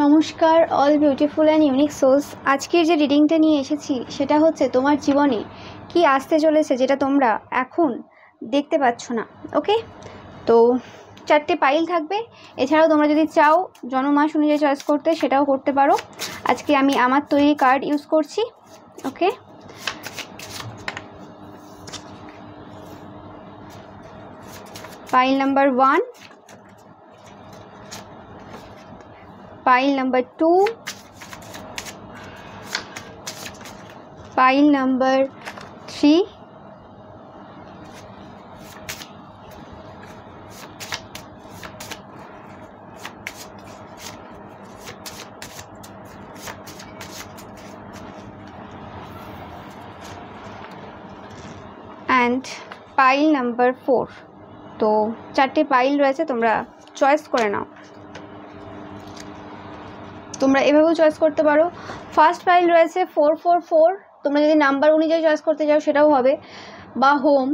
নমস্কার all beautiful and unique souls. আজকের যে রিডিংটা নিয়ে এসেছি সেটা হচ্ছে তোমার জীবনে কি আসতে চলেছে যেটা তোমরা এখন দেখতে পাচ্ছ না। ওকে, তো 4টে পাইল থাকবে। এছাড়াও তোমরা যদি চাও জন্মমাস অনুযায়ী চয়েস করতে সেটাও করতে পারো। আজকে আমি আমার তৈরি কার্ড ইউজ করছি। ওকে, pile number 1, pile number 2, pile number 3, and pile number 4। তো 4টে পাইল রয়েছে, তোমরা চয়েস করে নাও। তোমরা এভাবেও চয়েস করতে পারো। ফার্স্ট পাইল রয়েছে 444, তোমরা যদি নাম্বার অনুযায়ী চয়েস করতে চাও সেটাও হবে, বা হোম।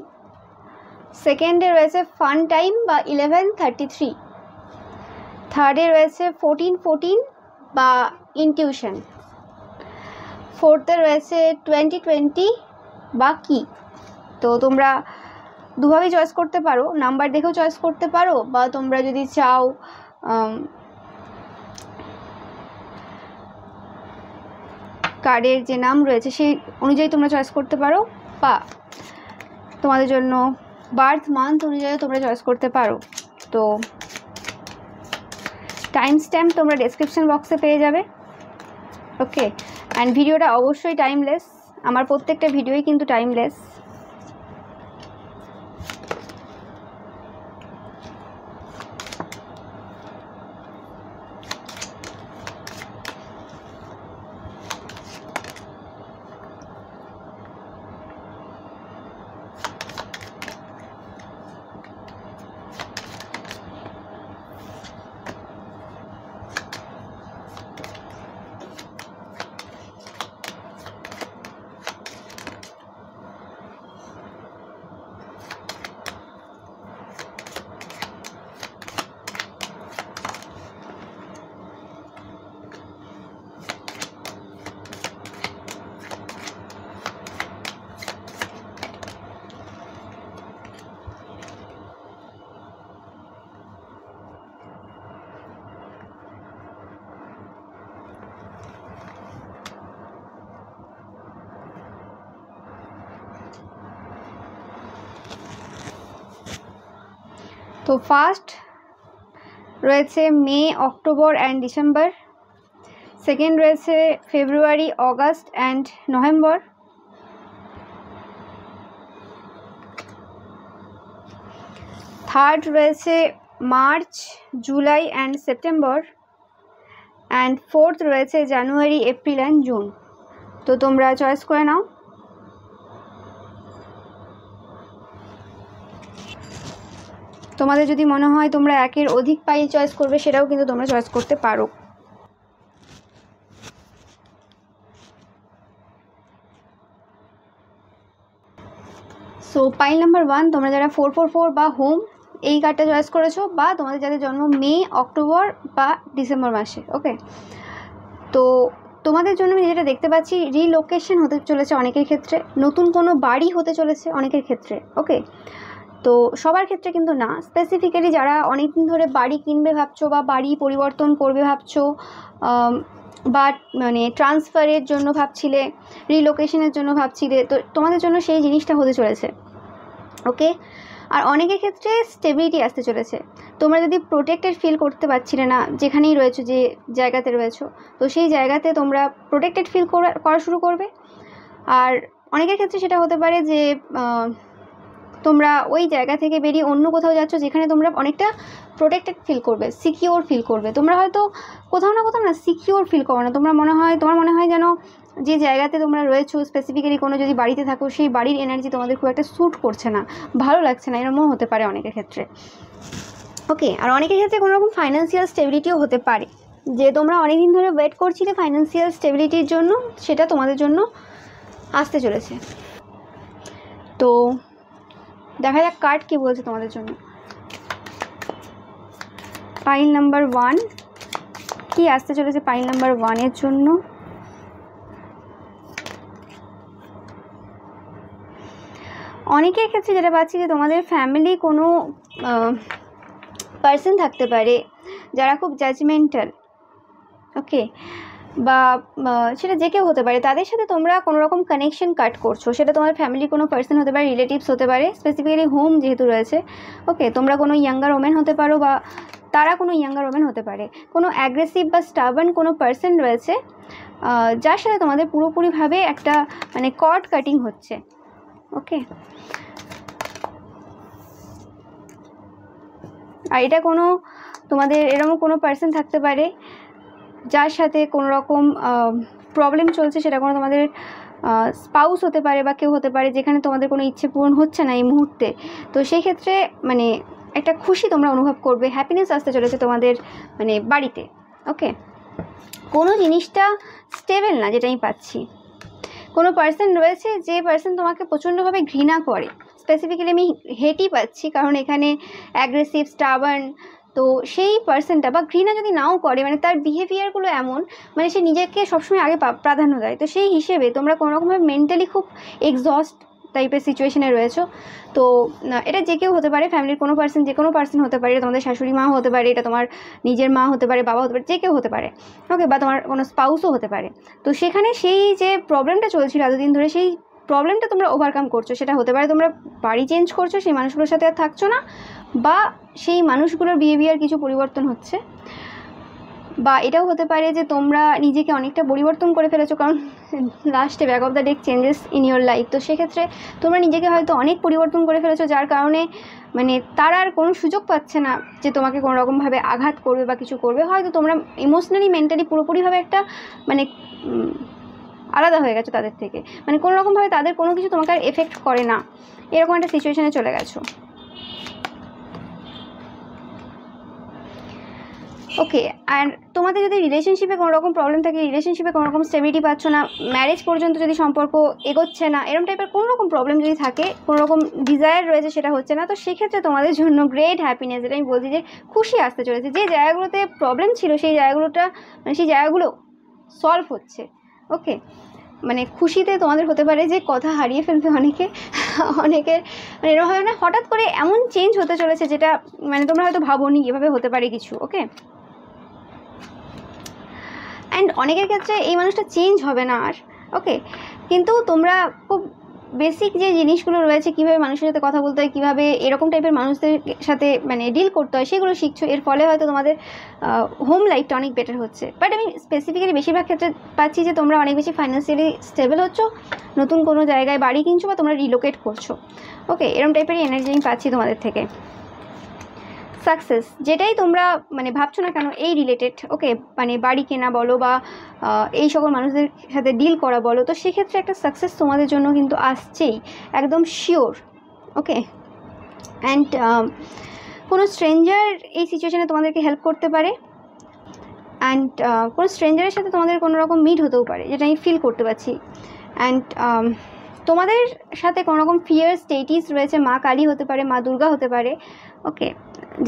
সেকেন্ডে রয়েছে ফান টাইম বা 1133। থার্ডে রয়েছে 1414 বা ইনটিউশন। ফোর্থে রয়েছে 2020 বা কি। তো তোমরা দুভাবেই চয়েস করতে পারো, নাম্বার দেখেও চয়েস করতে পারো, বা তোমরা যদি চাও কার্ডের যে নাম রয়েছে সেই অনুযায়ী তোমরা চয়েস করতে পারো, বা তোমাদের জন্য বার্থ মান্থ অনুযায়ী তোমরা চয়েস করতে পারো। তো টাইম স্ট্যাম্প তোমরা ডেসক্রিপশন বক্সে পেয়ে যাবে। ওকে, অ্যান্ড ভিডিওটা অবশ্যই টাইমলেস, আমার প্রত্যেকটা ভিডিওই কিন্তু টাইমলেস। তো ফার্স্ট রয়েছে মে, অক্টোবর অ্যান্ড ডিসেম্বর। সেকেন্ড রয়েছে ফেব্রুয়ারি, অগাস্ট অ্যান্ড নভেম্বর। থার্ড রয়েছে March, July and September. And fourth রয়েছে জানুয়ারি, এপ্রিল অ্যান্ড জুন। তো তোমরা চয়েস করে নাও। তোমাদের যদি মনে হয় তোমরা একের অধিক পাইল চয়েস করবে সেটাও কিন্তু তোমরা চয়েস করতে পারো। সো পাইল নাম্বার 1, তোমরা যারা 444 বা হোম এই কার্ডটা চয়েস করেছো, বা তোমাদের যাদের জন্ম মে, অক্টোবর বা ডিসেম্বর মাসে। ওকে, তো তোমাদের জন্য আমি যেটা দেখতে পাচ্ছি, রিলোকেশন হতে চলেছে অনেকের ক্ষেত্রে, নতুন কোনো বাড়ি হতে চলেছে অনেকের ক্ষেত্রে। ওকে, তো সবার ক্ষেত্রে কিন্তু না, স্পেসিফিক্যালি যারা অনেক দিন ধরে বাড়ি কিনবে ভাবছো, বা বাড়ি পরিবর্তন করবে ভাবছো, বা মানে ট্রান্সফারের জন্য ভাবছিলে, রিলোকেশনের জন্য ভাবছিলে, তো তোমাদের জন্য সেই জিনিসটা হতে চলেছে। ওকে, আর অনেকের ক্ষেত্রে স্টেবিলিটি আসতে চলেছে। তোমরা যদি প্রোটেক্টেড ফিল করতে পারছিলে না যেখানেই রয়েছো, যে জায়গাতে রয়েছো, তো সেই জায়গাতে তোমরা প্রোটেক্টেড ফিল করা শুরু করবে। আর অনেকের ক্ষেত্রে সেটা হতে পারে যে তোমরা ওই জায়গা থেকে বেরিয়ে অন্য কোথাও যাচ্ছ যেখানে তোমরা অনেকটা প্রোটেক্টেড ফিল করবে, সিকিওর ফিল করবে। তোমরা হয়তো কোথাও না সিকিওর ফিল করো না, তোমার মনে হয় যেন যে জায়গাতে তোমরা রয়েছো, স্পেসিফিক্যালি কোনো যদি বাড়িতে থাকো, সেই বাড়ির এনার্জি তোমাদের খুব একটা স্যুট করছে না, ভালো লাগছে না, এরকমও হতে পারে অনেকের ক্ষেত্রে। ওকে, আর অনেকের ক্ষেত্রে কোনো রকম ফাইন্যান্সিয়াল স্টেবিলিটিও হতে পারে, যে তোমরা অনেকদিন ধরে ওয়েট করছিলে ফাইন্যান্সিয়াল স্টেবিলিটির জন্য, সেটা তোমাদের জন্য আসতে চলেছে। তো দেখা যাক কার্ড কি বলছে তোমাদের জন্য। পাইল নাম্বার 1, কি আসতে চলেছে পাইল নাম্বার 1 এর জন্য। অনেকের ক্ষেত্রে যেটা পাচ্ছি যে তোমাদের ফ্যামিলি কোনো পার্সন থাকতে পারে যারা খুব জাজমেন্টাল, ওকে, বা সেটা যে কেউ হতে পারে, তাদের সাথে তোমরা কোনো রকম কানেকশন কাট করছো। সেটা তোমার ফ্যামিলি কোনো পার্সন হতে পারে, রিলেটিভস হতে পারে, স্পেসিফিক্যালি হোম যেহেতু রয়েছে, ওকে। তোমরা কোনো ইয়াঙ্গার ওমেন হতে পারো বা তারা কোনো ইয়াঙ্গার ওমেন হতে পারে। কোনো অ্যাগ্রেসিভ বা স্টাবার্ন কোনো পার্সন রয়েছে যার সাথে তোমাদের পুরোপুরিভাবে একটা মানে কর্ড কাটিং হচ্ছে, ওকে। আর এটা কোনো তোমাদের এরকম কোনো পার্সন থাকতে পারে যার সাথে কোনো রকম প্রবলেম চলছে। সেটা কোনো তোমাদের স্পাউস হতে পারে বা কেউ হতে পারে যেখানে তোমাদের কোনো ইচ্ছে পূরণ হচ্ছে না এই মুহূর্তে। তো সেই ক্ষেত্রে মানে একটা খুশি তোমরা অনুভব করবে, হ্যাপিনেস আসতে চলেছে তোমাদের মানে বাড়িতে, ওকে। কোনো জিনিসটা স্টেবল না, যেটা আমি পাচ্ছি। কোনো পার্সন রয়েছে যে পার্সন তোমাকে প্রচণ্ডভাবে ঘৃণা করে, স্পেসিফিক্যালি আমি হেটই পাচ্ছি, কারণ এখানে অ্যাগ্রেসিভ, স্টাবার্ন। তো সেই পার্সনটা বা ঘৃণা যদি নাও করে, মানে তার বিহেভিয়ারগুলো এমন, মানে সে নিজেকে সবসময় আগে প্রাধান্য দেয়। তো সেই হিসেবে তোমরা কোনোরকমভাবে মেন্টালি খুব এক্সস্ট টাইপের সিচুয়েশনে রয়েছো। তো এটা যে কেউ হতে পারে, ফ্যামিলির কোনো পার্সন, যে কোনো পার্সন হতে পারে। এটা তোমাদের শাশুড়ি মা হতে পারে, এটা তোমার নিজের মা হতে পারে, বাবা হতে পারে, যে কেউ হতে পারে, ওকে, বা তোমার কোনো স্পাউসও হতে পারে। তো সেখানে সেই যে প্রবলেমটা চলছিল এতদিন ধরে, সেই প্রবলেমটা তোমরা ওভারকাম করছো। সেটা হতে পারে তোমরা বাড়ি চেঞ্জ করছো, সেই মানুষগুলোর সাথে আর থাকছো না, বা সেই মানুষগুলোর বিহেভিয়ার কিছু পরিবর্তন হচ্ছে, বা এটাও হতে পারে যে তোমরা নিজেকে অনেকটা পরিবর্তন করে ফেলেছো, কারণ লাস্টে back of the deck changes in your life. তো সেক্ষেত্রে তোমরা নিজেকে হয়তো অনেক পরিবর্তন করে ফেলেছো, যার কারণে মানে তারা আর কোনো সুযোগ পাচ্ছে না যে তোমাকে কোনো রকমভাবে আঘাত করবে বা কিছু করবে। হয়তো তোমরা ইমোশনালি, মেন্টালি পুরোপুরিভাবে একটা মানে আলাদা হয়ে গেছো তাদের থেকে, মানে কোনো রকমভাবে তাদের কোনো কিছু তোমাকে আর এফেক্ট করে না, এরকম একটা সিচুয়েশনে চলে গেছো, ওকে। আর তোমাদের যদি রিলেশনশিপে কোনো রকম প্রবলেম থাকে, রিলেশনশিপে কোনো রকম স্টেবিলিটি পাচ্ছ না, ম্যারেজ পর্যন্ত যদি সম্পর্ক এগোচ্ছে না, এরকম টাইপের কোনো রকম প্রবলেম যদি থাকে, কোনো রকম ডিজায়ার রয়েছে সেটা হচ্ছে না, তো সেক্ষেত্রে তোমাদের জন্য গ্রেট হ্যাপিনেস, যেটা আমি বলছি যে খুশি আসতে চলেছে। যে জায়গাগুলোতে প্রবলেম ছিল সেই জায়গাগুলোটা মানে সেই জায়গাগুলো সলভ হচ্ছে, ওকে। মানে খুশিতে তোমাদের হতে পারে যে কথা হারিয়ে ফেলবে অনেকের মানে এরকম হয় না, হঠাৎ করে এমন চেঞ্জ হতে চলেছে যেটা মানে তোমরা হয়তো ভাবোনি এভাবে হতে পারে কিছু, ওকে। অ্যান্ড অনেকের ক্ষেত্রে এই মানুষটা চেঞ্জ হবে না আর, ওকে, কিন্তু তোমরা খুব বেসিক যে জিনিসগুলো রয়েছে, কীভাবে মানুষের সাথে কথা বলতে হয়, কীভাবে এরকম টাইপের মানুষদের সাথে মানে ডিল করতে হয়, সেগুলো শিখছো। এর ফলে হয়তো তোমাদের হোম লাইফটা অনেক বেটার হচ্ছে। বাট আমি স্পেসিফিক্যালি বেশিরভাগ ক্ষেত্রে পাচ্ছি যে তোমরা অনেক বেশি ফাইন্যান্সিয়ালি স্টেবল হচ্ছ, নতুন কোনো জায়গায় বাড়ি কিনছো বা তোমরা রিলোকেট করছো, ওকে। এরকম টাইপেরই এনার্জি আমি পাচ্ছি তোমাদের থেকে। সাকসেস যেটাই তোমরা মানে ভাবছো না কেন এই রিলেটেড, ওকে, মানে বাড়ি কেনা বলো বা এই সকল মানুষদের সাথে ডিল করা বলো, তো সেক্ষেত্রে একটা সাকসেস তোমাদের জন্য কিন্তু আসছেই, একদম শিওর, ওকে। অ্যান্ড কোনো স্ট্রেঞ্জার এই সিচুয়েশানে তোমাদেরকে হেল্প করতে পারে, অ্যান্ড কোনো স্ট্রেঞ্জারের সাথে তোমাদের কোনো রকম মিট হতেও পারে, যেটা আমি ফিল করতে পারছি। অ্যান্ড তোমাদের সাথে কোনো রকম ফিয়ার স্টেটিস রয়েছে, মা কালী হতে পারে, মা দুর্গা হতে পারে, ওকে,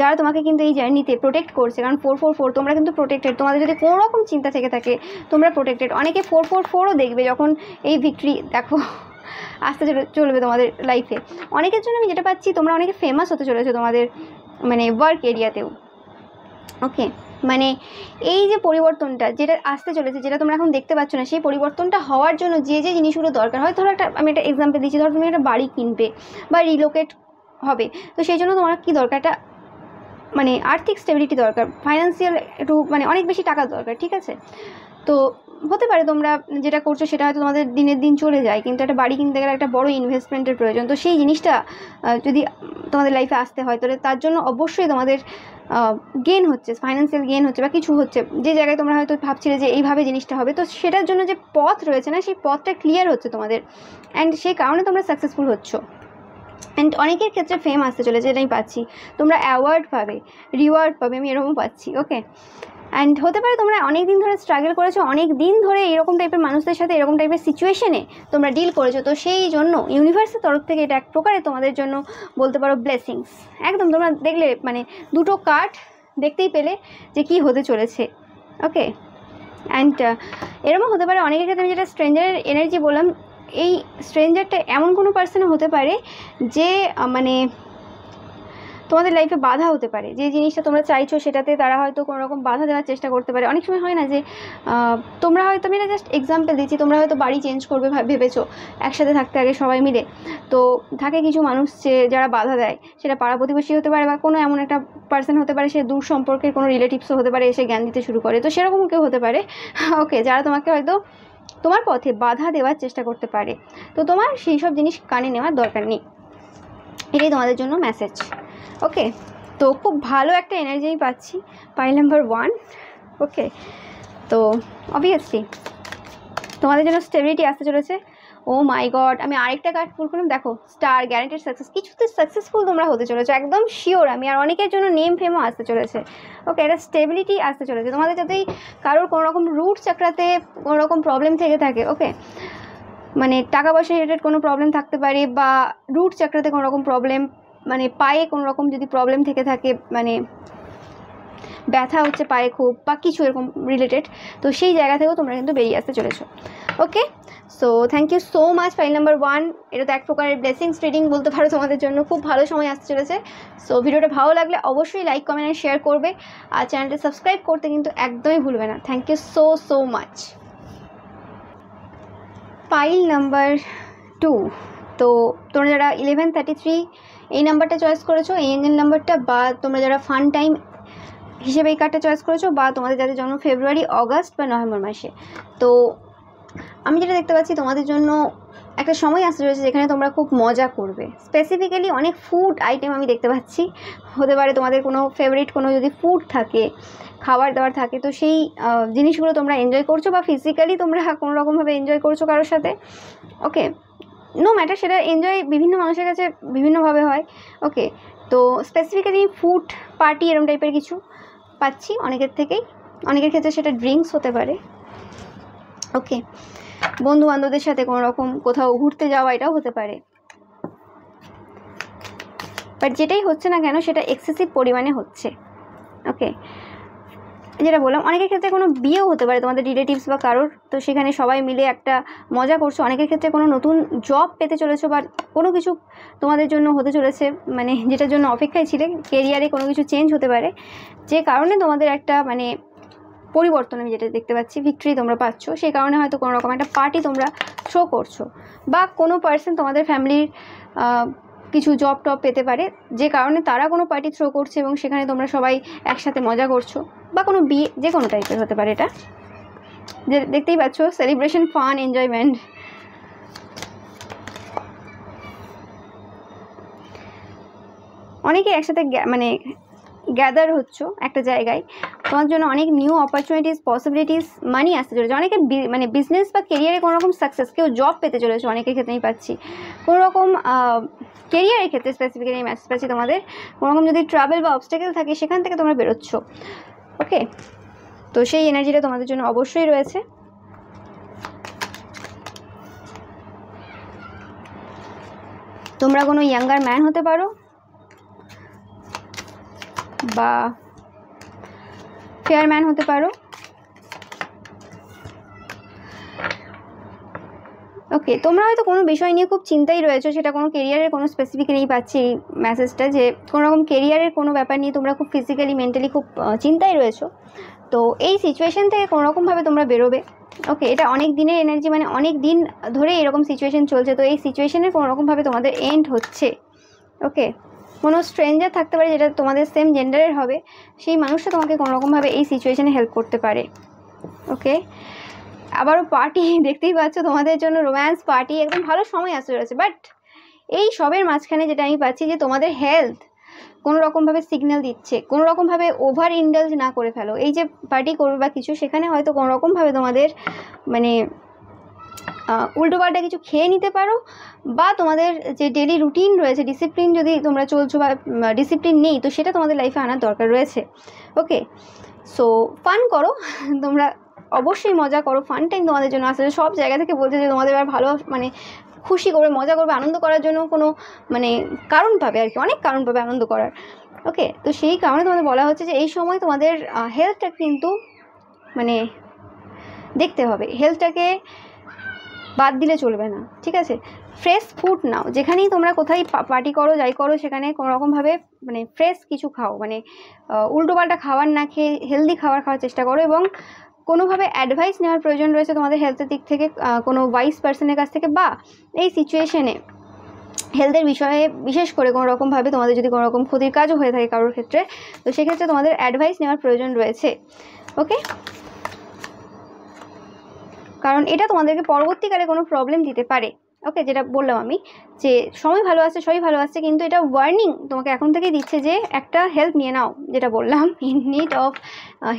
যারা তোমাকে কিন্তু এই জার্নিতে প্রোটেক্ট করছে। কারণ 444 তোমরা কিন্তু প্রোটেক্টেড, তোমাদের যদি কোনো রকম চিন্তা থেকে থাকে তোমরা প্রোটেক্টেড। অনেকে 444ও দেখবে যখন এই ভিক্টরি দেখো আসতে চলবে তোমাদের লাইফে। অনেকের জন্য আমি যেটা পাচ্ছি, তোমরা অনেকে ফেমাস হতে চলেছো তোমাদের মানে ওয়ার্ক এরিয়াতেও, ওকে। মানে এই যে পরিবর্তনটা যেটা আসতে চলেছে, যেটা তোমরা এখন দেখতে পাচ্ছ না, সেই পরিবর্তনটা হওয়ার জন্য যে যে জিনিসগুলো দরকার হয়, ধরো আমি একটা এক্সাম্পল দিচ্ছি, ধরো তুমি একটা বাড়ি কিনবে বা রিলোকেট হবে, তো সেই জন্য তোমার কী দরকার, একটা মানে আর্থিক স্টেবিলিটি দরকার, ফাইন্যান্সিয়াল একটু মানে অনেক বেশি টাকার দরকার, ঠিক আছে। তো হতে পারে তোমরা যেটা করছো সেটা হয়তো তোমাদের দিনের দিন চলে যায়, কিন্তু একটা বাড়ি কিনতে গেলে একটা বড় ইনভেস্টমেন্টের প্রয়োজন। তো সেই জিনিসটা যদি তোমাদের লাইফে আসতে হয়, তাহলে তার জন্য অবশ্যই তোমাদের গেন হচ্ছে, ফাইন্যান্সিয়াল গেন হচ্ছে বা কিছু হচ্ছে, যে জায়গায় তোমরা হয়তো ভাবছিলে যে এইভাবে জিনিসটা হবে, তো সেটার জন্য যে পথ রয়েছে না, সেই পথটা ক্লিয়ার হচ্ছে তোমাদের, অ্যান্ড সেই কারণে তোমরা সাকসেসফুল হচ্ছ। অ্যান্ড অনেকের ক্ষেত্রে ফেম আসতে চলেছে, এটাই পাচ্ছি, তোমরা অ্যাওয়ার্ড পাবে, রিওয়ার্ড পাবে, আমি এরকম পাচ্ছি, ওকে। অ্যান্ড হতে পারে তোমরা অনেক দিন ধরে স্ট্রাগল করেছো, অনেক দিন ধরে এরকম টাইপের মানুষদের সাথে এরকম টাইপের সিচুয়েশনে তোমরা ডিল করেছো, তো সেই জন্য ইউনিভার্সের তরফ থেকে এটা এক প্রকারে তোমাদের জন্য বলতে পারো ব্লেসিংস। একদম তোমরা দেখলে মানে দুটো কার্ড দেখতেই পেলে যে কী হতে চলেছে, ওকে। অ্যান্ড এরকমও হতে পারে অনেকের ক্ষেত্রে আমি যেটা স্ট্রেঞ্জারের এনার্জি বললাম, এই স্ট্রেঞ্জারটা এমন কোনো পার্সনও হতে পারে যে মানে তোমাদের লাইফে বাধা হতে পারে, যে জিনিসটা তোমরা চাইছো সেটাতে তারা হয়তো কোনো রকম বাধা দেওয়ার চেষ্টা করতে পারে। অনেক সময় হয় না যে তোমরা হয়তো, আমি না জাস্ট এক্সাম্পল দিচ্ছি, তোমরা হয়তো বাড়ি চেঞ্জ করবে ভেবেছো একসাথে থাকতে আগে সবাই মিলে, তো থাকে কিছু মানুষ যারা বাধা দেয়, সেটা পাড়া প্রতিবেশী হতে পারে বা কোনো এমন একটা পার্সন হতে পারে, সে দূর সম্পর্কের কোনো রিলেটিভসও হতে পারে, এসে জ্ঞান দিতে শুরু করে। তো সেরকম কেউ হতে পারে, ওকে, যারা তোমাকে হয়তো তোমার পথে বাধা দেওয়ার চেষ্টা করতে পারে। তো তোমার সেই সব জিনিস কানে নেওয়ার দরকার নেই, এটাই তোমাদের জন্য মেসেজ। ওকে, তো খুব ভালো একটা এনার্জি আমি পাচ্ছি পাইল নাম্বার 1। ওকে, তো অবভিয়াসলি তোমাদের জন্য স্টেবিলিটি আসতে চলেছে। ও মাই গড, আমি আরেকটা কার্ড পুল করলাম, দেখো স্টার, গ্যারান্টেড সাকসেস, কিছুতে সাকসেসফুল তোমরা হতে চলেছো, একদম শিওর আমি। আর অনেকের জন্য নেম ফেমও আসতে চলেছে। ওকে, এটা স্টেবিলিটি আসতে চলেছে তোমাদের, যাতেই কারোর কোনো রকম রুট চাকরাতে কোনো রকম প্রবলেম থেকে থাকে, ওকে, মানে টাকা পয়সা রিলেটেড কোনো প্রবলেম থাকতে পারে, বা রুট চাকরাতে কোনো রকম প্রবলেম, মানে পায়ে কোনো রকম যদি প্রবলেম থেকে থাকে, মানে ব্যথা হচ্ছে পায়ে খুব বা কিছু এরকম রিলেটেড, তো সেই জায়গা থেকেও তোমরা কিন্তু বেরিয়ে আসতে চলেছো। Okay, so thank you so much file number 1। এটা তো এক প্রকারের ব্লেসিংস রিডিং বলতে পারো তোমাদের জন্য, খুব ভালো সময় আসতে চলেছে। সো ভিডিওটা ভালো লাগলে অবশ্যই লাইক, কমেন্ট আর শেয়ার করবে, আর চ্যানেলটা সাবস্ক্রাইব করতে কিন্তু একদমই ভুলবে না। Thank you so so much. File number 2, তো তোমরা যারা 1133 এই নাম্বারটা চয়েস করেছো, এই এঞ্জেল নাম্বারটা, বা তোমরা যারা ফান টাইম হিসেবে এই কার্ডটা চয়েস করেছো, বা তোমাদের যাদের জন্ম ফেব্রুয়ারি, অগাস্ট বা নভেম্বর মাসে, তো আমি যেটা দেখতে পাচ্ছি তোমাদের জন্য একটা সময় আসতে রয়েছে যেখানে তোমরা খুব মজা করবে। স্পেসিফিক্যালি অনেক ফুড আইটেম আমি দেখতে পাচ্ছি, হতে পারে তোমাদের কোনো ফেভারিট কোনো যদি ফুড থাকে, খাবার দাবার থাকে, তো সেই জিনিসগুলো তোমরা এনজয় করছো, বা ফিজিক্যালি তোমরা কোনো রকমভাবে এনজয় করছো কারোর সাথে। ওকে, নো ম্যাটার, সেটা এনজয় বিভিন্ন মানুষের কাছে বিভিন্নভাবে হয়। ওকে, তো স্পেসিফিক্যালি ফুড পার্টি এরকম টাইপের কিছু পাচ্ছি অনেকের থেকেই, অনেকের ক্ষেত্রে সেটা ড্রিঙ্কস হতে পারে। ওকে, বন্ধু বান্ধবদের সাথে কোনো রকম কোথাও ঘুরতে যাওয়া, এটাও হতে পারে। বাট যেটাই হচ্ছে না কেন সেটা এক্সেসিভ পরিমাণে হচ্ছে। ওকে, যেটা বললাম, অনেকের ক্ষেত্রে কোনো বিয়েও হতে পারে তোমাদের রিলেটিভস বা কারোর, তো সেখানে সবাই মিলে একটা মজা করছো। অনেকের ক্ষেত্রে কোনো নতুন জব পেতে চলেছো, বা কোনো কিছু তোমাদের জন্য হতে চলেছে, মানে যেটার জন্য অপেক্ষায় ছিলে, কেরিয়ারে কোনো কিছু চেঞ্জ হতে পারে, যে কারণে তোমাদের একটা মানে পরিবর্তন আমি যেটা দেখতে পাচ্ছি, ভিক্টরি তোমরা পাচ্ছ, সেই কারণে হয়তো কোনো রকম একটা পার্টি তোমরা থ্রো করছো, বা কোনো পার্সন তোমাদের ফ্যামিলির কিছু জব টব পেতে পারে, যে কারণে তারা কোনো পার্টি থ্রো করছে এবং সেখানে তোমরা সবাই একসাথে মজা করছো, বা কোনো বিয়ে, যে কোনো টাইপের হতে পারে এটা, যে দেখতেই পাচ্ছ সেলিব্রেশন, ফান, এনজয়মেন্ট। অনেকে একসাথে মানে গ্যাদার হচ্ছ একটা জায়গায়, তোমার জন্য অনেক নিউ অপরচুনিটিস, পসিবিলিটিস, মানি আসতে চলেছে। অনেকে মানে বিজনেস বা কেরিয়ারে কোনো রকম সাকসেস, কেউ জব পেতে চলেছে, অনেকের ক্ষেত্রেই পাচ্ছি কোনো রকম কেরিয়ারের ক্ষেত্রে স্পেসিফিক্যালি মেসেজ পাচ্ছি তোমাদের, কোনো রকম যদি ট্রাভেল বা অবস্টাকেল থাকে সেখান থেকে তোমরা বেরোচ্ছ। ওকে, তো সেই এনার্জিটা তোমাদের জন্য অবশ্যই রয়েছে। তোমরা কোনো ইয়াঙ্গার ম্যান হতে পারো, বা ফেয়ার ম্যান হতে পারো। ওকে, তোমরা হয়তো কোনো বিষয় নিয়ে খুব চিন্তাই রয়েছো, সেটা কোনো কেরিয়ারের কোনো স্পেসিফিক্যালি পাচ্ছি এই মেসেজটা, যে কোনো রকম কেরিয়ারের কোনো ব্যাপার নিয়ে তোমরা খুব ফিজিক্যালি, মেন্টালি খুব চিন্তায় রয়েছো। তো এই সিচুয়েশন থেকে কোনো রকমভাবে তোমরা বেরোবে। ওকে, এটা অনেক দিনের এনার্জি, মানে অনেক দিন ধরে এরকম সিচুয়েশন চলছে, তো এই সিচুয়েশনের কোনো রকমভাবে তোমাদের এন্ড হচ্ছে। ওকে, কোনো স্ট্রেঞ্জার থাকতে পারে যেটা তোমাদের সেম জেন্ডারের হবে, সেই মানুষটা তোমাকে কোনো রকমভাবে এই সিচুয়েশনে হেল্প করতে পারে। ওকে, আবারও পার্টি দেখতেই পাচ্ছ তোমাদের জন্য, রোম্যান্স পার্টি, একদম ভালো সময় আসতে রয়েছে। বাট এই সবের মাঝখানে যেটা আমি পাচ্ছি, যে তোমাদের হেলথ কোনো রকমভাবে সিগন্যাল দিচ্ছে, কোনো রকমভাবে ওভার ইন্ডালজ না করে ফেলো। এই যে পার্টি করবে বা কিছু, সেখানে হয়তো কোনো রকমভাবে তোমাদের মানে উল্টোপাল্টা কিছু খেয়ে নিতে পারো, বা তোমাদের যে ডেলি রুটিন রয়েছে, ডিসিপ্লিন যদি তোমরা চলছো বা ডিসিপ্লিন নেই, তো সেটা তোমাদের লাইফে আনার দরকার রয়েছে। ওকে, সো ফান করো তোমরা, অবশ্যই মজা করো, ফান টাইম তোমাদের জন্য আসলে সব জায়গা থেকে বলছে যে তোমাদের আর ভালো মানে খুশি করবে, মজা করবে, আনন্দ করার জন্য কোনো মানে কারণ পাবে আর কি, অনেক কারণ পাবে আনন্দ করার। ওকে, তো সেই কারণে তোমাদের বলা হচ্ছে যে এই সময় তোমাদের হেলথটা কিন্তু মানে দেখতে হবে, হেলথটাকে বাদ দিলে চলবে না, ঠিক আছে। ফ্রেশ ফুড নাও, যেখানেই তোমরা কোথায় পার্টি করো যাই করো সেখানে কোনো রকমভাবে মানে ফ্রেশ কিছু খাও, মানে উল্টোপাল্টা খাবার না খেয়ে হেলদি খাবার খাওয়ার চেষ্টা করো। এবং কোনোভাবে অ্যাডভাইস নেওয়ার প্রয়োজন রয়েছে তোমাদের হেলথের দিক থেকে কোনো ওয়াইস পার্সনের কাছ থেকে, বা এই সিচুয়েশনে হেলথের বিষয়ে বিশেষ করে কোনো রকমভাবে তোমাদের যদি কোনো রকম ক্ষতির কাজও হয়ে থাকে কারোর ক্ষেত্রে, তো সেক্ষেত্রে তোমাদের অ্যাডভাইস নেওয়ার প্রয়োজন রয়েছে, ওকে। কারণ এটা তোমাদেরকে পরবর্তীকালে কোনো প্রবলেম দিতে পারে, ওকে। যেটা বললাম আমি যে সময় ভালো আসছে, সবই ভালো আসছে, কিন্তু এটা ওয়ার্নিং তোমাকে এখন থেকেই দিচ্ছে যে একটা হেল্প নিয়ে নাও, যেটা বললাম in need of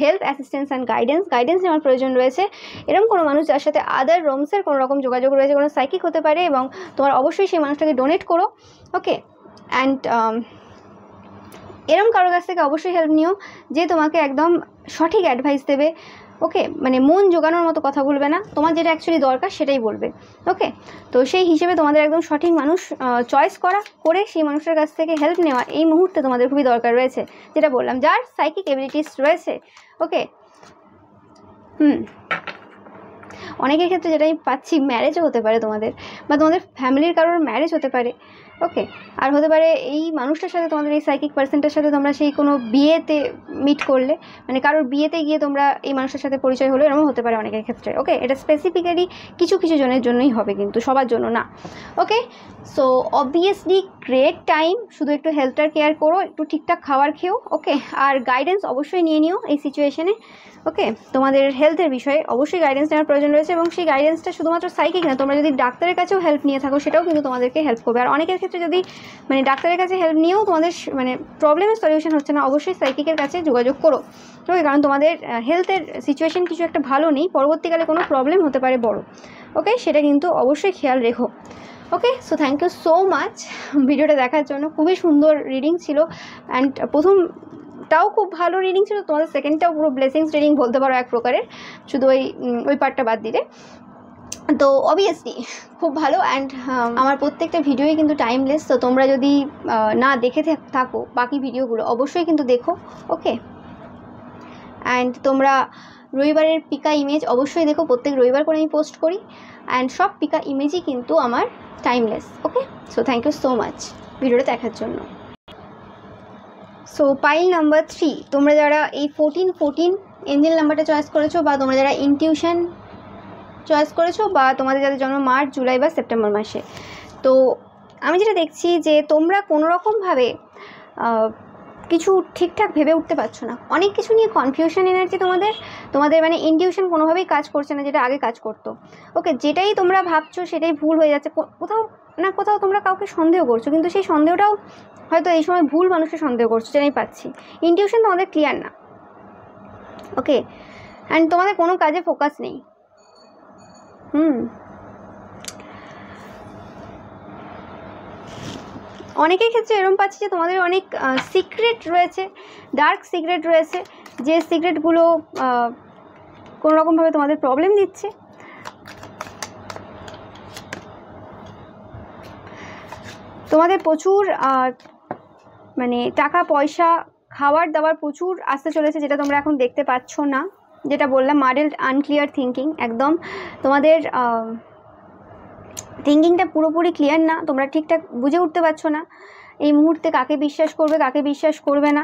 help, assistance and guidance নেওয়ার প্রয়োজন রয়েছে। এরকম কোনো মানুষ যার সাথে আদার রোমসের কোনো রকম যোগাযোগ রয়েছে, কোনো সাইকিক হতে পারে, এবং তোমার অবশ্যই সেই মানুষটাকে ডোনেট করো, ওকে। অ্যান্ড এরকম কারোর কাছ থেকে অবশ্যই হেল্প নিও যে তোমাকে একদম সঠিক অ্যাডভাইস দেবে, ওকে। মানে মন জোগানোর মতো কথা বলবে না, তোমার যেটা অ্যাকচুয়ালি দরকার সেটাই বলবে, ওকে। তো সেই হিসেবে তোমাদের একদম সঠিক মানুষ চয়েস করে সেই মানুষের কাছ থেকে হেল্প নেওয়া এই মুহূর্তে তোমাদের খুবই দরকার রয়েছে, যেটা বললাম, যার সাইকিক এবিলিটিস রয়েছে, ওকে। অনেকের ক্ষেত্রে যেটা আমি পাচ্ছি, ম্যারেজও হতে পারে তোমাদের, বা তোমাদের ফ্যামিলির কারোর ম্যারেজ হতে পারে, ওকে। আর হতে পারে এই মানুষটার সাথে, তোমাদের এই সাইকিক পার্সনটার সাথে তোমরা সেই কোনো বিয়েতে মিট করলে, মানে কারোর বিয়েতে গিয়ে তোমরা এই মানুষটার সাথে পরিচয় হলো, এরকম হতে পারে অনেকের ক্ষেত্রে, ওকে। এটা স্পেসিফিক্যালি কিছু জনের জন্যই হবে, কিন্তু সবার জন্য না, ওকে। সো অবভিয়াসলি গ্রেট টাইম, শুধু একটু হেলথটার কেয়ার করো, একটু ঠিকঠাক খাবার খেও, ওকে। আর গাইডেন্স অবশ্যই নিয়ে নিও এই সিচুয়েশনে, ওকে। তোমাদের হেলথের বিষয়ে অবশ্যই গাইডেন্স নেওয়ার প্রয়োজন রয়েছে, এবং সেই গাইডেন্সটা শুধুমাত্র সাইকিক না, তোমরা যদি ডাক্তারের কাছেও হেল্প নিয়ে থাকো সেটাও কিন্তু তোমাদেরকে হেল্প করবে। আর অনেকের ক্ষেত্রে যদি মানে ডাক্তারের কাছে হেল্প নিয়েও তোমাদের মানে প্রবলেমের সলিউশন হচ্ছে না, অবশ্যই সাইকিকের কাছে যোগাযোগ করো, ওকে। কারণ তোমাদের হেলথের সিচুয়েশন কিছু একটা ভালো নেই, পরবর্তীকালে কোনো প্রবলেম হতে পারে বড়, ওকে। সেটা কিন্তু অবশ্যই খেয়াল রেখো, okay. So thank you so much ভিডিওটা দেখার জন্য, খুবই সুন্দর রিডিং ছিল। অ্যান্ড প্রথমটাও খুব ভালো রিডিং ছিল, তোমাদের সেকেন্ডটাও পুরো ব্লেসিংস রিডিং বলতে পারো এক প্রকারের, শুধু ওই পার্টটা বাদ দিলে। তো অবভিয়াসলি খুব ভালো। অ্যান্ড আমার প্রত্যেকটা ভিডিওই কিন্তু টাইমলেস, তো তোমরা যদি না দেখে থাকো বাকি ভিডিওগুলো অবশ্যই কিন্তু দেখো, ওকে। অ্যান্ড তোমরা রবিবারের পিকা ইমেজ অবশ্যই দেখো, প্রত্যেক রবিবার করে আমি পোস্ট করি, অ্যান্ড সব পিকা ইমেজই কিন্তু আমার timeless, okay. So thank you so much ভিডিওটা দেখার জন্য। সো পাইল নাম্বার 3, তোমরা যারা এই 14 এঞ্জেল নাম্বারটা চয়েস করেছো, বা তোমরা যারা ইনটিউশন চয়েস করেছো, বা তোমাদের যাদের জন্ম মার্চ, জুলাই বা সেপ্টেম্বর মাসে, তো আমি যেটা দেখছি যে তোমরা কোনোরকমভাবে কিছু ঠিকঠাক ভেবে উঠতে পারছো না, অনেক কিছু নিয়ে কনফিউশন এনার্জি তোমাদের মানে ইনটিউশন কোনোভাবেই কাজ করছে না যেটা আগে কাজ করতো, ওকে। যেটাই তোমরা ভাবছো সেটাই ভুল হয়ে যাচ্ছে, কোথাও না কোথাও তোমরা কাউকে সন্দেহ করছো, কিন্তু সেই সন্দেহটাও হয়তো এই সময় ভুল মানুষকে সন্দেহ করছো, যেটাই পাচ্ছি। ইনটিউশন তোমাদের ক্লিয়ার না, ওকে। অ্যান্ড তোমাদের কোনো কাজে ফোকাস নেই, অনেকের ক্ষেত্রে এরকম পাচ্ছি যে তোমাদের অনেক সিক্রেট রয়েছে, ডার্ক সিক্রেট রয়েছে, যে সিক্রেটগুলো কোনো রকমভাবে তোমাদের প্রবলেম দিচ্ছে। তোমাদের প্রচুর মানে টাকা পয়সা খাবার দাবার প্রচুর আসতে চলেছে, যেটা তোমরা এখন দেখতে পাচ্ছ না, যেটা বললাম মাডেলড আনক্লিয়ার থিঙ্কিং, একদম তোমাদের থিঙ্কিংটা পুরোপুরি ক্লিয়ার না, তোমরা ঠিকঠাক বুঝে উঠতে পারছো না এই মুহূর্তে কাকে বিশ্বাস করবে কাকে বিশ্বাস করবে না।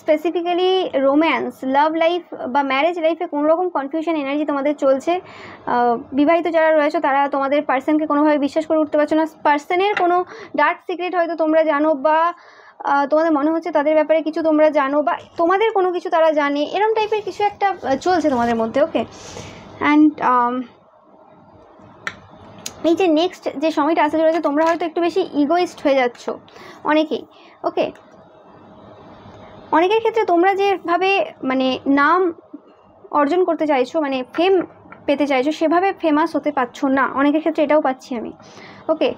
স্পেসিফিক্যালি রোম্যান্স, লাভ লাইফ বা ম্যারেজ লাইফে কোনো রকম কনফিউশন এনার্জি তোমাদের চলছে। বিবাহিত যারা রয়েছে তারা তোমাদের পার্সনকে কোনোভাবে বিশ্বাস করে উঠতে পারছো না, পার্সনের কোনো ডার্ক সিক্রেট হয়তো তোমরা জানো, বা তোমাদের মনে হচ্ছে তাদের ব্যাপারে কিছু তোমরা জানো, বা তোমাদের কোনো কিছু তারা জানে, এরকম টাইপের কিছু একটা চলছে তোমাদের মধ্যে, ওকে। অ্যান্ড এই যে নেক্সট যে সময়টা আসতে চলেছে, তোমরা হয়তো একটু বেশি ইগোইস্ট হয়ে যাচ্ছ অনেকেই, ওকে। অনেকের ক্ষেত্রে তোমরা যেভাবে মানে নাম অর্জন করতে চাইছো, মানে ফেম পেতে চাইছো, সেভাবে ফেমাস হতে পারছো না, অনেকের ক্ষেত্রে এটাও পাচ্ছি আমি, ওকে।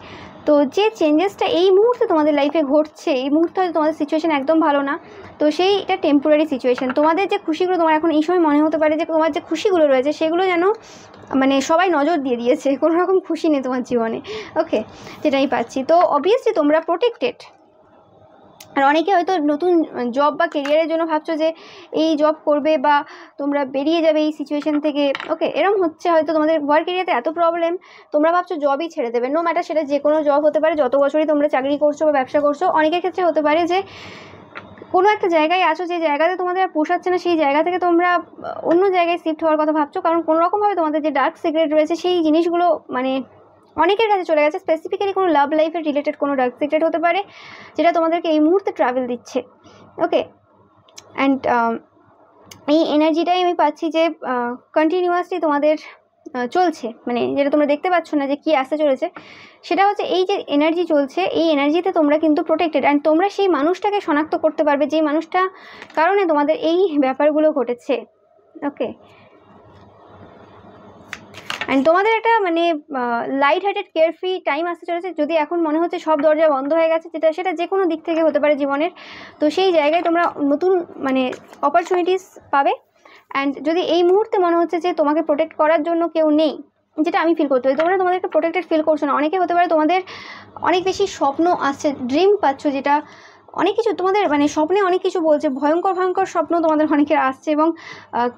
তো যে চেঞ্জেসটা এই মুহূর্তে তোমাদের লাইফে ঘটছে, এই মুহূর্তে হয়তো তোমাদের সিচুয়েশান একদম ভালো না, তো সেইটা টেম্পোরারি সিচুয়েশান। তোমাদের যে খুশিগুলো তোমার এখন এই সময় মনে হতে পারে যে তোমার যে খুশিগুলো রয়েছে সেগুলো যেন মানে সবাই নজর দিয়ে দিয়েছে, কোনো রকম খুশি নেই তোমার জীবনে, ওকে, যেটা আমি পাচ্ছি। তো অবভিয়াসলি তোমরা প্রোটেক্টেড, আর অনেকে হয়তো নতুন জব বা কেরিয়ারের জন্য ভাবছো যে এই জব করবে বা তোমরা বেরিয়ে যাবে এই সিচুয়েশন থেকে। ওকে, এরকম হচ্ছে হয়তো তোমাদের ওয়ার্ক এরিয়াতে এত প্রবলেম, তোমরা ভাবছো জবই ছেড়ে দেবে। নো ম্যাটার সেটা যে কোনো জব হতে পারে, যত বছরই তোমরা চাকরি করছো বা ব্যবসা করছো। অনেকের ক্ষেত্রে হতে পারে যে কোনো একটা জায়গায় আছো, যে জায়গাতে তোমাদের আর পোষাচ্ছে না, সেই জায়গা থেকে তোমরা অন্য জায়গায় শিফট হওয়ার কথা ভাবছো, কারণ কোনোরকমভাবে তোমাদের যে ডার্ক সিক্রেট রয়েছে সেই জিনিসগুলো মানে অনেকের কাছে চলে গেছে। স্পেসিফিক্যালি কোনো লাভ লাইফের রিলেটেড কোনো ডার্ক সিক্রেট হতে পারে, যেটা তোমাদেরকে এই মুহূর্তে ট্রাভেল দিচ্ছে। ওকে, অ্যান্ড এই এনার্জিটাই আমি পাচ্ছি যে কন্টিনিউয়াসলি তোমাদের চলছে, মানে যেটা তোমরা দেখতে পাচ্ছ না যে কি আসতে চলেছে, সেটা হচ্ছে এই যে এনার্জি চলছে, এই এনার্জিতে তোমরা কিন্তু প্রোটেক্টেড। অ্যান্ড তোমরা সেই মানুষটাকে শনাক্ত করতে পারবে যেই মানুষটা কারণে তোমাদের এই ব্যাপারগুলো ঘটেছে। ওকে, অ্যান্ড তোমাদের একটা মানে লাইট হার্টেড কেয়ারফ্রি টাইম আসতে চলেছে। যদি এখন মনে হচ্ছে সব দরজা বন্ধ হয়ে গেছে, সেটা যে কোনো দিক থেকে হতে পারে জীবনের, তো সেই জায়গায় তোমরা নতুন মানে অপরচুনিটিস পাবে। অ্যান্ড যদি এই মুহূর্তে মনে হচ্ছে যে তোমাকে প্রোটেক্ট করার জন্য কেউ নেই, যেটা আমি ফিল করতে পারি, তোমরা তোমাদেরকে প্রোটেক্টেড ফিল করছো না। অনেকে হতে পারে তোমাদের অনেক বেশি স্বপ্ন আসছে, ড্রিম পাচ্ছ, যেটা অনেক কিছু তোমাদের মানে স্বপ্নে অনেক কিছু বলছে, ভয়ঙ্কর ভয়ঙ্কর স্বপ্ন তোমাদের অনেকের আসছে, এবং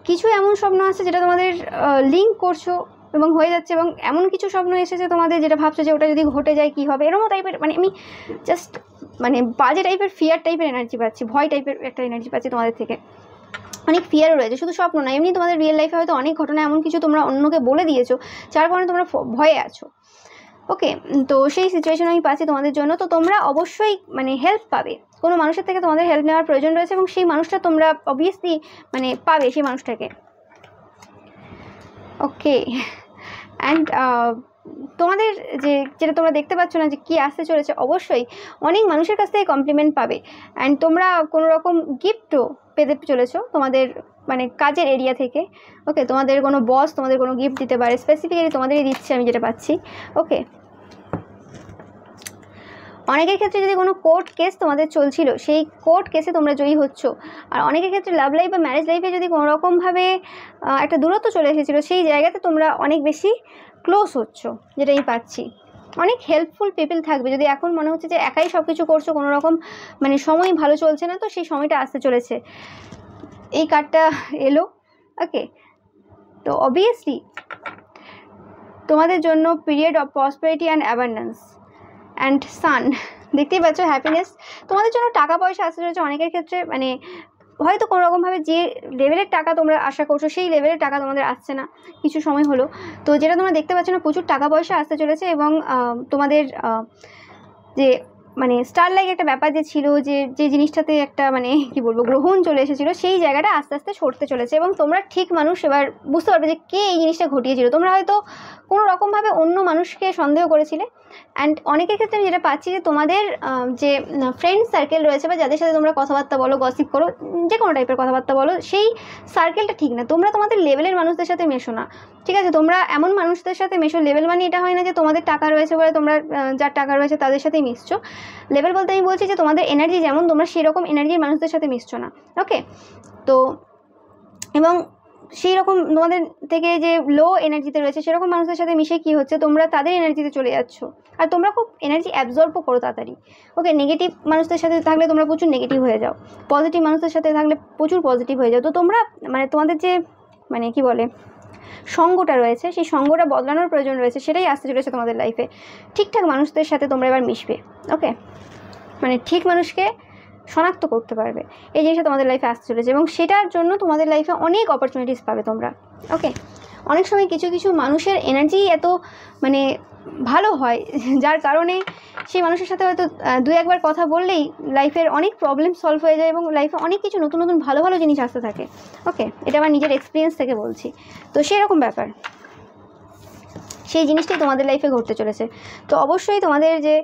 কিছু এমন স্বপ্ন আসছে যেটা তোমাদের লিঙ্ক করছো এবং হয়ে যাচ্ছে, এবং এমন কিছু স্বপ্ন এসেছে তোমাদের যেটা ভাবছো যে ওটা যদি ঘটে যায় কী হবে, এরকম টাইপের মানে আমি জাস্ট মানে বাজে টাইপের ফিয়ার টাইপের এনার্জি পাচ্ছি, ভয় টাইপের একটা এনার্জি পাচ্ছি তোমাদের থেকে। অনেক ফিয়ারও রয়েছে, শুধু স্বপ্ন না, এমনি তোমাদের রিয়েল লাইফে হয়তো অনেক ঘটনা এমন কিছু তোমরা অন্যকে বলে দিয়েছো, যার কারণে তোমরা ভয়ে আছো। ওকে, তো সেই সিচুয়েশন আমি পাচ্ছি তোমাদের জন্য। তো তোমরা অবশ্যই মানে হেল্প পাবে, কোনো মানুষের থেকে তোমাদের হেল্প নেওয়ার প্রয়োজন রয়েছে, এবং সেই মানুষটা তোমরা অবভিয়াসলি মানে পাবে সেই মানুষটাকে। ওকে, অ্যান্ড তোমাদের যেটা তোমরা দেখতে পাচ্ছ না যে কী আসতে চলেছে, অবশ্যই অনেক মানুষের কাছ থেকে কমপ্লিমেন্ট পাবে। অ্যান্ড তোমরা কোনো রকম গিফটও পেতে চলেছো তোমাদের মানে কাজের এরিয়া থেকে। ওকে, তোমাদের কোনো বস তোমাদের কোনো গিফট দিতে পারে, স্পেসিফিক্যালি তোমাদেরই দিচ্ছে আমি যেটা পাচ্ছি। ওকে, অনেকের ক্ষেত্রে যদি কোনো কোর্ট কেস তোমাদের চলছিল, সেই কোর্ট কেসে তোমরা জয়ী হচ্ছ। আর অনেকের ক্ষেত্রে লাভ লাইফ বা ম্যারেজ লাইফে যদি কোনো রকমভাবে একটা দূরত্ব চলে এসেছিলো, সেই জায়গাতে তোমরা অনেক বেশি ক্লোজ হচ্ছ, যেটা আমি পাচ্ছি। অনেক হেল্পফুল পিপল থাকবে। যদি এখন মনে হচ্ছে যে একাই সব কিছু করছো, কোনো রকম মানে সময় ভালো চলছে না, তো সেই সময়টা আসতে চলেছে। এই কার্ডটা এলো। ওকে, তো অবভিয়াসলি তোমাদের জন্য period of prosperity and abundance and sun, দেখতেই পাচ্ছ হ্যাপিনেস। তোমাদের জন্য টাকা পয়সা আসতে চলেছে। অনেকের ক্ষেত্রে মানে হয়তো কোনো রকমভাবে যে লেভেলের টাকা তোমরা আশা করছো, সেই লেভেলের টাকা তোমাদের আসছে না কিছু সময় হলো। তো যেটা তোমরা দেখতে পাচ্ছ না, প্রচুর টাকা পয়সা আসতে চলেছে, এবং তোমাদের যে মানে স্টার লাইক একটা ব্যাপার যে ছিল, যে জিনিসটাতে একটা মানে কি বলবো গ্রহণ চলে এসেছিলো, সেই জায়গাটা আস্তে আস্তে সরতে চলেছে, এবং তোমরা ঠিক মানুষ এবার বুঝতে পারবে যে কে এই জিনিসটা ঘটিয়েছিল। তোমরা হয়তো কোনো রকমভাবে অন্য মানুষকে সন্দেহ করেছিলে। অ্যান্ড অনেকের ক্ষেত্রে আমি যেটা পাচ্ছি যে তোমাদের যে ফ্রেন্ড সার্কেল রয়েছে, বা যাদের সাথে তোমরা কথাবার্তা বলো, গসিপ করো, যে কোনো টাইপের কথাবার্তা বলো, সেই সার্কেলটা ঠিক না। তোমরা তোমাদের লেভেলের মানুষদের সাথে মেশো না, ঠিক আছে? তোমরা এমন মানুষদের সাথে মেশো, লেভেল মানে এটা হয় না যে তোমাদের টাকা রয়েছে বলে তোমরা যার টাকা রয়েছে তাদের সাথেই মিশছো। লেভেল বলতে আমি বলছি যে তোমাদের এনার্জি যেমন, তোমরা সেরকম এনার্জির মানুষদের সাথে মিশছো না। ওকে, তো এবং সেই রকম তোমাদের থেকে যে লো এনার্জিতে রয়েছে, সেরকম মানুষদের সাথে মিশে কী হচ্ছে, তোমরা তাদের এনার্জিতে চলে যাচ্ছ, আর তোমরা খুব এনার্জি অ্যাবজর্বও করো তাড়াতাড়ি। ওকে, নেগেটিভ মানুষদের সাথে থাকলে তোমরা প্রচুর নেগেটিভ হয়ে যাও, পজিটিভ মানুষদের সাথে থাকলে প্রচুর পজিটিভ হয়ে যাও। তো তোমরা মানে তোমাদের যে মানে কি বলে সঙ্গটা রয়েছে, সেই সঙ্গটা বদলানোর প্রয়োজন রয়েছে, সেটাই আসতে চলেছে তোমাদের লাইফে। ঠিকঠাক মানুষদের সাথে তোমরা এবার মিশবে। ওকে, মানে ঠিক মানুষকে শনাক্ত করতে পারবে, এই জিনিসটা তোমাদের লাইফে আসতে চলেছে, এবং সেটার জন্য তোমাদের লাইফে অনেক অপরচুনিটিস পাবে তোমরা। ওকে, অনেক সময় কিছু কিছু মানুষের এনার্জি এত মানে ভালো হয়, যার কারণে সেই মানুষের সাথে হয়তো দু একবার কথা বললেই লাইফের অনেক প্রবলেম সলভ হয়ে যায়, এবং লাইফে অনেক কিছু নতুন নতুন ভালো ভালো জিনিস আসতে থাকে। ওকে, এটা আমার নিজের এক্সপিরিয়েন্স থেকে বলছি। তো সেই রকম ব্যাপার, সেই জিনিসটাই তোমাদের লাইফে ঘটতে চলেছে। তো অবশ্যই তোমাদের যে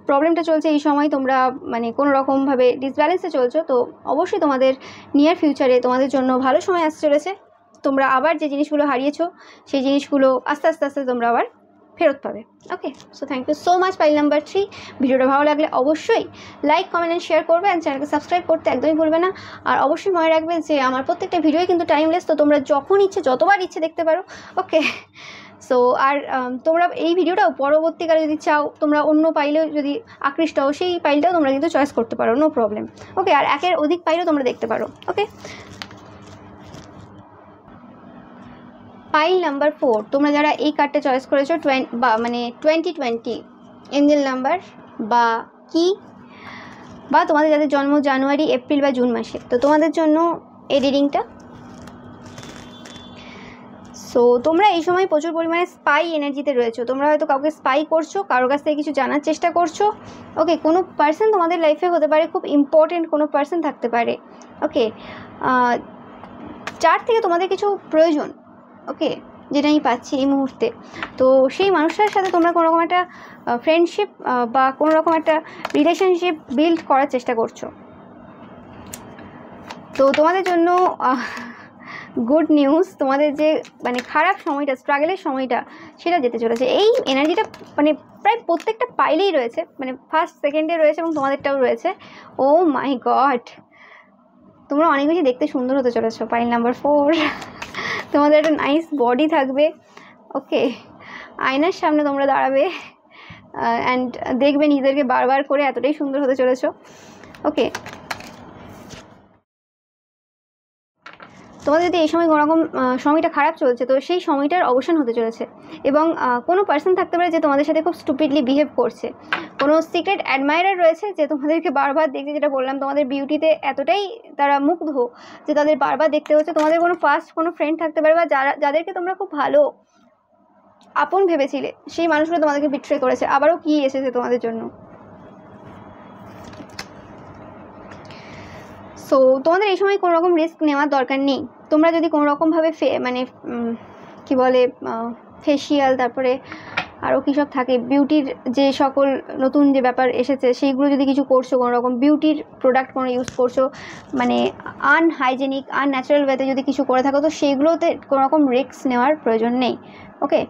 প্রবলেমটা চলছে এই সময়, তোমরা মানে কোনো রকমভাবে ডিসব্যালেন্সে চলছো, তো অবশ্যই তোমাদের নিয়ার ফিউচারে তোমাদের জন্য ভালো সময় আসতে চলেছে। তোমরা আবার যে জিনিসগুলো হারিয়েছো, সেই জিনিসগুলো আস্তে আস্তে আস্তে তোমরা আবার ফেরত পাবে। Okay, so thank you so much file number 3। ভিডিওটা ভালো লাগলে অবশ্যই লাইক, কমেন্ট অ্যান্ড শেয়ার করবে, অ্যান্ড চ্যানেলকে সাবস্ক্রাইব করতে একদমই ভুলবে না। আর অবশ্যই মনে রাখবে যে আমার প্রত্যেকটা ভিডিওই কিন্তু টাইমলেস, তো তোমরা যখন ইচ্ছে যতবার ইচ্ছে দেখতে পারো। ওকে, সো আর তোমরা এই ভিডিওটাও পরবর্তীকালে যদি চাও তোমরা অন্য পাইলেও যদি আকৃষ্ট হও সেই পাইলটাও তোমরা কিন্তু চয়েস করতে পারো, নো প্রবলেম। ওকে, আর একের অধিক পাইলও তোমরা দেখতে পারো। ওকে, পাইল নাম্বার 4, তোমরা যারা এই কার্ডটা চয়েস করেছো 2020 এঞ্জেল নাম্বার বা কি, বা তোমাদের যাদের জন্ম জানুয়ারি, এপ্রিল বা জুন মাসে, তো তোমাদের জন্য এই রিডিংটা। সো তোমরা এই সময় প্রচুর পরিমাণে স্পাই এনার্জিতে রয়েছো। তোমরা হয়তো কাউকে স্পাই করছো, কারোর কাছ থেকে কিছু জানার চেষ্টা করছো। ওকে, কোনো পার্সন তোমাদের লাইফে হতে পারে, খুব ইম্পর্টেন্ট কোনো পার্সন থাকতে পারে। ওকে, যার থেকে তোমাদের কিছু প্রয়োজন, ওকে, যেটা আমি পাচ্ছি এই মুহূর্তে। তো সেই মানুষটার সাথে তোমরা কোনো রকম একটা ফ্রেন্ডশিপ বা কোনো রকম একটা রিলেশনশিপ বিল্ড করার চেষ্টা করছো। তো তোমাদের জন্য গুড নিউজ, তোমাদের যে মানে খারাপ সময়টা, স্ট্রাগলের সময়টা, সেটা যেতে চলেছে। এই এনার্জিটা মানে প্রায় প্রত্যেকটা পাইলেই রয়েছে, মানে ফার্স্ট সেকেন্ডে রয়েছে এবং তোমাদেরটাও রয়েছে। ও মাই গড, তোমরা অনেক বেশি দেখতে সুন্দর হতে চলেছো। পাইল নাম্বার 4, তোমাদের একটা নাইস বডি থাকবে। ওকে, আয়নার সামনে তোমরা দাঁড়াবে অ্যান্ড দেখবে নিজেদেরকে বারবার করে, এতটাই সুন্দর হতে চলেছো। ওকে, তোমাদের যদি এই সময় কোনোরকম সময়টা খারাপ চলছে, তো সেই সময়টার অবসান হতে চলেছে। এবং কোনো পার্সন থাকতে পারে যে তোমাদের সাথে খুব স্টুপিডলি বিহেভ করছে। কোনো সিক্রেট অ্যাডমায়ারার রয়েছে যে তোমাদেরকে বারবার দেখছে, যেটা বললাম, তোমাদের বিউটিতে এতটাই তারা মুগ্ধ যে তাদের বারবার দেখতে হচ্ছে। তোমাদের কোনো ফার্স্ট কোনো ফ্রেন্ড থাকতে পারে, বা যাদেরকে তোমরা খুব ভালো আপন ভেবেছিলে, সেই মানুষগুলো তোমাদেরকে বিট্রে করেছে। আবারও কি এসেছে তোমাদের জন্য। সো তোমাদের এই সময় কোনো রকম রিস্ক নেওয়ার দরকার নেই। তোমরা যদি কোনো রকমভাবে মানে কি বলে ফেসিয়াল, তারপরে আরও কী সব থাকে, বিউটির যে সকল নতুন যে ব্যাপার এসেছে সেইগুলো যদি কিছু করছো, কোনো রকম বিউটির প্রোডাক্ট কোনো ইউজ করছো, মানে আনহাইজেনিক আনন্যাচারাল ওয়েতে যদি কিছু করে থাকো, তো সেইগুলোতে কোনো রকম রিস্ক নেওয়ার প্রয়োজন নেই। ওকে,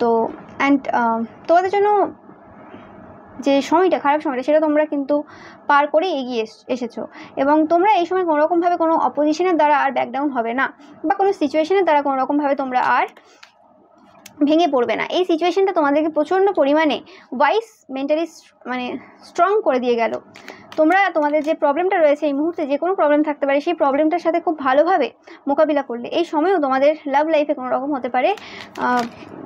তো অ্যান্ড তোমাদের জন্য যে সময়টা, খারাপ সময়টা, সেটা তোমরা কিন্তু পার করে এগিয়ে এসেছো। এবং তোমরা এই সময় কোনোরকমভাবে কোনো অপোজিশনের দ্বারা আর ব্যাকডাউন হবে না, বা কোনো সিচুয়েশনের দ্বারা কোনোরকমভাবে তোমরা আর ভেঙে পড়বে না। এই সিচুয়েশনটা তোমাদেরকে প্রচণ্ড পরিমাণে ওয়াইস মেন্টালি মানে স্ট্রং করে দিয়ে গেল। তোমরা তোমাদের যে প্রবলেমটা রয়েছে এই মুহূর্তে, যে কোনো প্রবলেম থাকতে পারে, সেই প্রবলেমটার সাথে খুব ভালোভাবে মোকাবিলা করলে এই সময়ও তোমাদের লাভ লাইফে কোনো রকম হতে পারে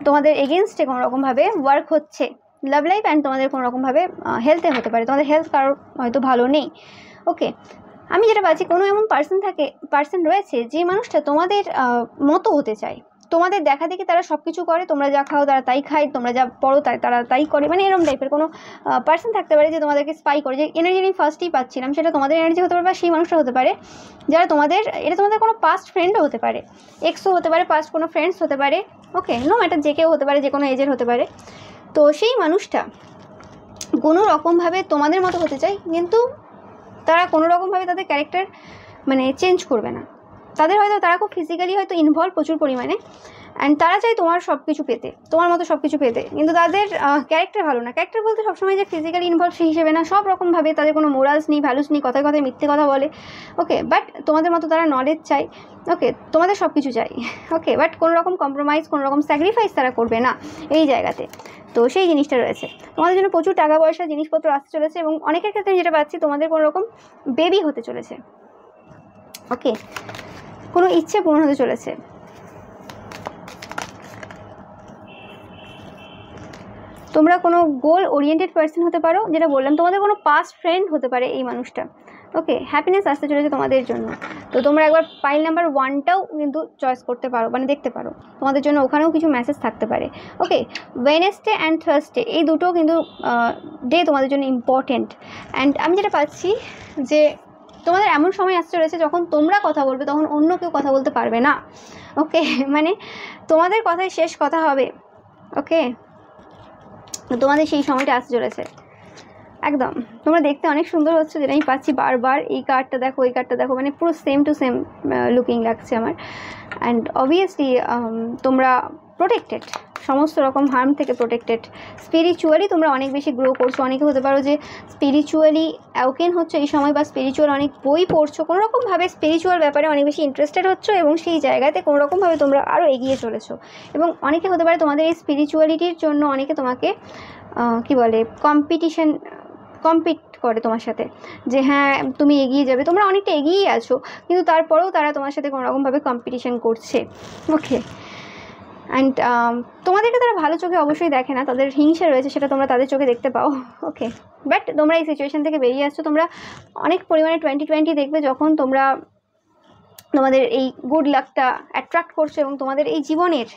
তোমাদের এগেনস্টে কোনো রকমভাবে ওয়ার্ক হচ্ছে লাভ লাইফ, অ্যান্ড তোমাদের কোনো রকমভাবে হেলথে হতে পারে, তোমাদের হেলথ কারোর হয়তো ভালো নেই। ওকে, আমি যেটা পাচ্ছি, কোনো এমন পার্সন রয়েছে যে মানুষটা তোমাদের মতো হতে চায়। তোমাদের দেখা দেখি তারা সব কিছু করে, তোমরা যা খাও তারা তাই খায়, তোমরা যা পড়ো তারা তাই করে, মানে এরকম টাইপের কোনো পার্সন থাকতে পারে যে তোমাদেরকে স্পাই করে। যে এনার্জি আমি ফার্স্টেই পাচ্ছিলাম, সেটা তোমাদের এনার্জি হতে পারে, বা সেই মানুষটা হতে পারে যারা তোমাদের, এটা তোমাদের কোনো পাস্ট ফ্রেন্ডও হতে পারে, এক্সও হতে পারে, পাস্ট কোনো ফ্রেন্ডস হতে পারে। ওকে, নো ম্যাটার, যে কেউ হতে পারে, যে কোনো এজের হতে পারে। তো সেই মানুষটা কোনো রকমভাবে তোমাদের মতো হতে চায়, কিন্তু তারা কোনো রকমভাবে তাদের ক্যারেক্টার মানে চেঞ্জ করবে না। তারা খুব ফিজিক্যালি হয়তো ইনভলভ প্রচুর পরিমাণে, অ্যান্ড তারা চায় তোমার সব কিছু পেতে, তোমার মতো সব কিছু পেতে, কিন্তু তাদের ক্যারেক্টার ভালো না। ক্যারেক্টার বলতে সবসময় যে ফিজিক্যালি ইনভলভ সেই হিসেবে না, সব রকমভাবে তাদের কোনো মোরালস নেই, ভ্যালুস নেই, কথায় কথায় মিথ্যে কথা বলে। ওকে, বাট তোমাদের মতো তারা নলেজ চাই। ওকে, তোমাদের সব কিছু চাই। ওকে, বাট কোনো রকম কম্প্রোমাইজ, কোনো রকম স্যাক্রিফাইস তারা করবে না এই জায়গাতে। তো সেই জিনিসটা রয়েছে। তোমাদের জন্য প্রচুর টাকা পয়সা জিনিসপত্র আসতে চলেছে, এবং অনেকের ক্ষেত্রে যেটা পাচ্ছি, তোমাদের কোনো রকম বেবি হতে চলেছে। ওকে, কোনো ইচ্ছে পূরণ হতে চলেছে। তোমরা কোনো গোল ওরিয়েন্টেড পার্সন হতে পারো, যেটা বললাম, তোমাদের কোনো পাস্ট ফ্রেন্ড হতে পারে এই মানুষটা। ওকে, হ্যাপিনেস আসতে চলেছে তোমাদের জন্য। তো তোমরা একবার পাইল নাম্বার 1টাও কিন্তু চয়েস করতে পারো, মানে দেখতে পারো, তোমাদের জন্য ওখানেও কিছু মেসেজ থাকতে পারে। ওকে, ওয়েডনেসডে অ্যান্ড থার্সডে এই দুটো কিন্তু ডে তোমাদের জন্য ইম্পর্টেন্ট। অ্যান্ড আমি যেটা পাচ্ছি যে তোমাদের এমন সময় আসতে চলেছে যখন তোমরা কথা বলবে, তখন অন্য কেউ কথা বলতে পারবে না। ওকে, মানে তোমাদের কথাই শেষ কথা হবে। ওকে, তোমাদের সেই সময়টা আসতে চলেছে। একদম তোমরা দেখতে অনেক সুন্দর হচ্ছে, যেটা আমি পাচ্ছি বারবার। এই কার্ডটা দেখো, এই কার্ডটা দেখো, মানে পুরো সেম টু সেম লুকিং লাগছে আমার। অ্যান্ড অবভিয়াসলি তোমরা প্রোটেক্টেড, সমস্ত রকম হার্ম থেকে প্রোটেক্টেড। স্পিরিচুয়ালি তোমরা অনেক বেশি গ্রো করছো। অনেকে হতে পারো যে স্পিরিচুয়ালি অ্যাওকেন হচ্ছে এই সময়, বা স্পিরিচুয়াল অনেক বই পড়ছো, কোনোরকমভাবে স্পিরিচুয়াল ব্যাপারে অনেক বেশি ইন্টারেস্টেড হচ্ছো এবং সেই জায়গাতে কোনোরকমভাবে তোমরা আরও এগিয়ে চলেছো। এবং অনেকে হতে পারে তোমাদের এই স্পিরিচুয়ালিটির জন্য অনেকে তোমাকে কি বলে কম্পিট করে তোমার সাথে, যে হ্যাঁ তুমি এগিয়ে যাবে, তোমরা অনেকটা এগিয়েই আছো, কিন্তু তারপরেও তারা তোমার সাথে কোনোরকমভাবে কম্পিটিশন করছে। ওকে, অ্যান্ড তোমাদেরকে তারা ভালো চোখে অবশ্যই দেখে না, তাদের হিংসা রয়েছে, সেটা তোমরা তাদের চোখে দেখতে পাও। ওকে, বাট তোমরা এই সিচুয়েশান থেকে বেরিয়ে আসছো। তোমরা অনেক পরিমাণে 2020 দেখবে যখন তোমরা তোমাদের এই গুড লাকটা অ্যাট্রাক্ট করছো এবং তোমাদের এই জীবনের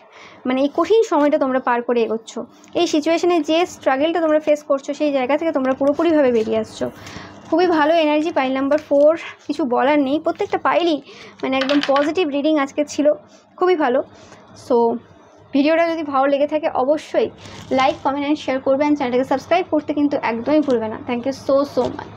মানে এই কঠিন সময়টা তোমরা পার করে এগোচ্ছ। এই সিচুয়েশানে যে স্ট্রাগলটা তোমরা ফেস করছো সেই জায়গা থেকে তোমরা পুরোপুরিভাবে বেরিয়ে আসছো। খুবই ভালো এনার্জি। পাইল নাম্বার 4, কিছু বলার নেই, প্রত্যেকটা পাইলই মানে একদম পজিটিভ রিডিং আজকে ছিল, খুবই ভালো। সো ভিডিওটা যদি ভালো লেগে থাকে অবশ্যই লাইক, কমেন্ট অ্যান্ড শেয়ার করবেন, চ্যানেলটাকে সাবস্ক্রাইব করতে কিন্তু একদমই ভুলবে না। Thank you so much.